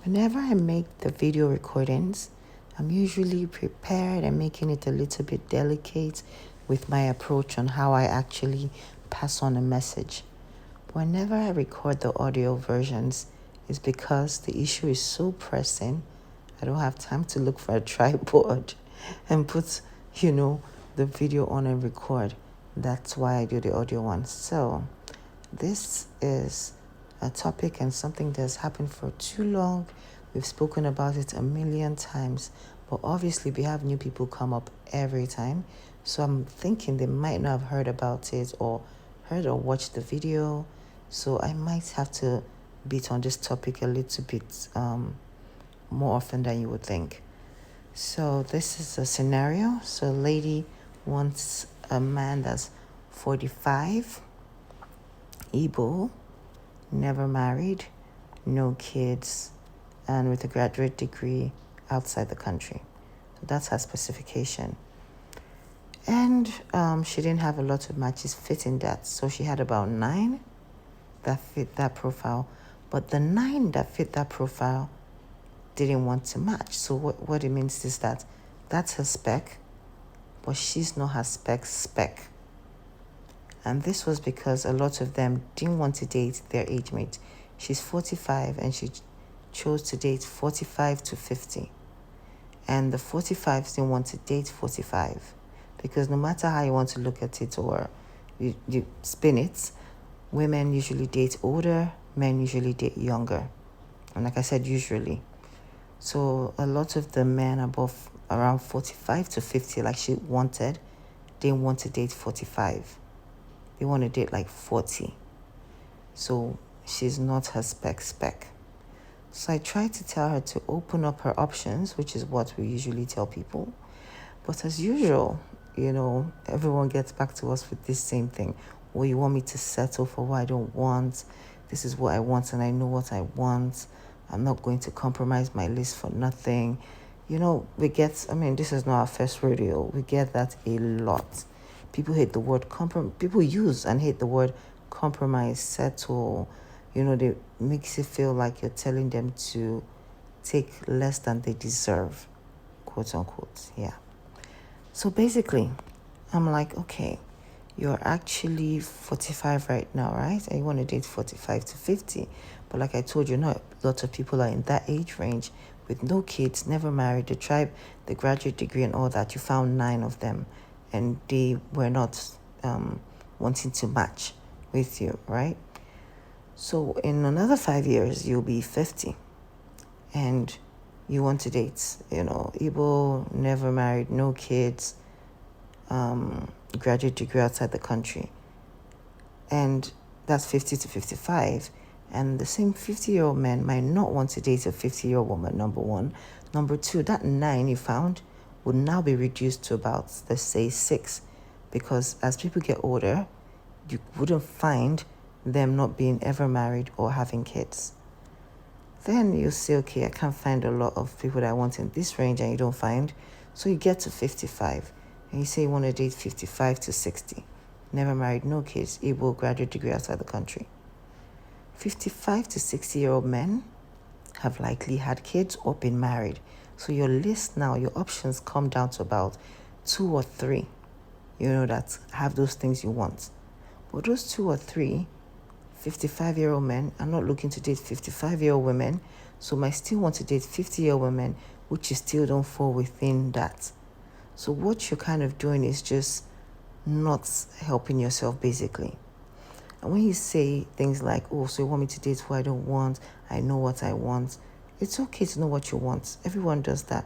Whenever I make the video recordings, I'm usually prepared and making it a little bit delicate with my approach on how I actually pass on a message. Whenever I record the audio versions, it's because the issue is so pressing, I don't have time to look for a tripod and put, the video on and record. That's why I do the audio one. So this is a topic and something that's happened for too long. We've spoken about it a million times, but obviously we have new people come up every time. So I'm thinking they might not have heard about it or heard or watched the video. So I might have to beat on this topic a little bit more often than you would think. So this is a scenario. So a lady wants a man that's 45, Igbo, never married, no kids, and with a graduate degree outside the country. So that's her specification. And she didn't have a lot of matches fitting that. So she had about 9 that fit that profile. But the 9 that fit that profile didn't want to match. So what it means is that that's her spec, but she's not her spec. And this was because a lot of them didn't want to date their age mate. She's 45 and she chose to date 45 to 50. And the 45s didn't want to date 45 because no matter how you want to look at it or you spin it, women usually date older, men usually date younger. And like I said, usually. So a lot of the men above around 45 to 50, like she wanted, didn't want to date 45. They want to date like 40. So she's not her spec. So I tried to tell her to open up her options, which is what we usually tell people. But as usual, everyone gets back to us with this same thing. Well, you want me to settle for what I don't want. This is what I want and I know what I want. I'm not going to compromise my list for nothing. This is not our first rodeo. We get that a lot. People hate the word people use and hate the word compromise, settle. They makes it feel like you're telling them to take less than they deserve, quote unquote. Yeah. So basically, I'm like, okay, you're actually 45 right now, right? And you want to date 45 to 50. But like I told you, lots of people are in that age range with no kids, never married, the graduate degree and all that. You found 9 of them and they were not wanting to match with you, right? So in another 5 years, you'll be 50 and you want to date, Igbo, never married, no kids, graduate degree outside the country. And that's 50 to 55. And the same 50-year-old man might not want to date a 50-year-old woman, number one. Number two, that 9 you found would now be reduced to about, let's say, 6. Because as people get older, you wouldn't find them not being ever married or having kids. Then you say, okay, I can't find a lot of people that I want in this range, and you don't find. So you get to 55. And you say you want to date 55 to 60. Never married, no kids, Igbo, graduate degree outside the country. 55 to 60-year-old men have likely had kids or been married. So your list now, your options come down to about 2 or 3, that have those things you want. But those 2 or 3 55-year-old men are not looking to date 55-year-old women, so might still want to date 50-year-old women, which you still don't fall within that. So what you're kind of doing is just not helping yourself, basically. And when you say things like, oh, so you want me to date who I don't want, I know what I want, it's okay to know what you want. Everyone does that.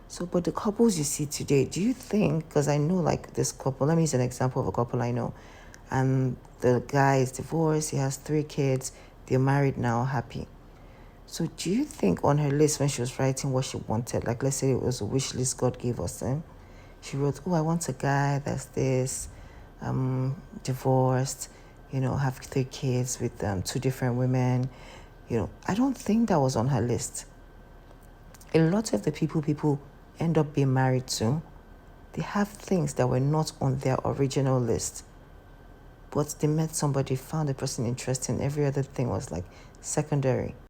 So, but the couples you see today, do you think, because I know like this couple, let me use an example of a couple I know, and the guy is divorced, he has 3 kids, they're married now, happy. So do you think on her list when she was writing what she wanted, like let's say it was a wish list God gave us, she wrote, oh, I want a guy that's this, divorced, have 3 kids with 2 different women. I don't think that was on her list. A lot of the people end up being married to, they have things that were not on their original list. But they met somebody, found the person interesting, every other thing was like secondary.